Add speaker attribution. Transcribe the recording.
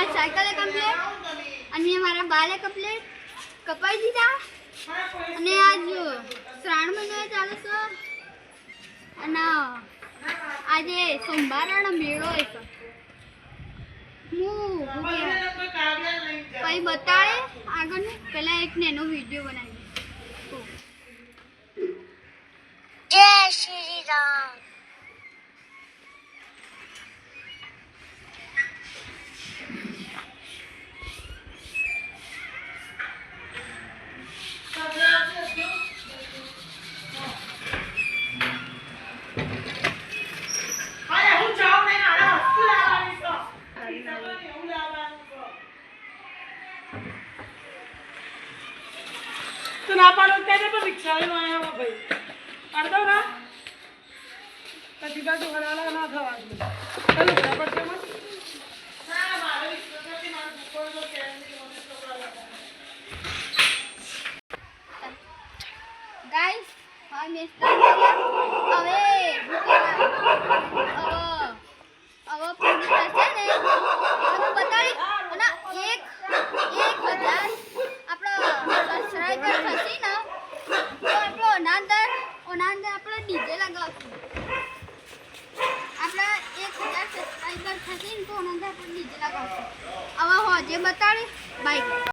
Speaker 1: મારી cycle complete અને મારા બાલે કમ્પ્લીટ કપાઈ દીધા અને આજ શ્રાવણ મહિનો ચાલે છે અને આજે સોમવારનો મેળો છે હું પછી બતાડે આગળનું પહેલા એક નેનો વિડીયો બનાવી
Speaker 2: જય શ્રી રામ
Speaker 3: तो ना पाड़ो कहते पर रिक्शा में आया हुआ भाई पढ़ दो ना तो सीधा तो हरा लगा ना था आज में चलो क्या पढ़ते मत ना मारो इसको करके मार ऊपर तो कैसे होने तो लगा
Speaker 1: ગાઈસ હા મેં સ્ટાર્ટ કર્યા હવે પૂરી થશે ને હું બતાડી અને 1000 આપણો સબસ્ક્રાઇબર થશે ને તો આપણો ઓનાંદર આપણે ડીજે લગાવશું આપણા 1000 સબસ્ક્રાઇબર થશે ને તો ઓનાંદર આપણે ડીજે લગાવશું હવે હોજે બતાડી બાય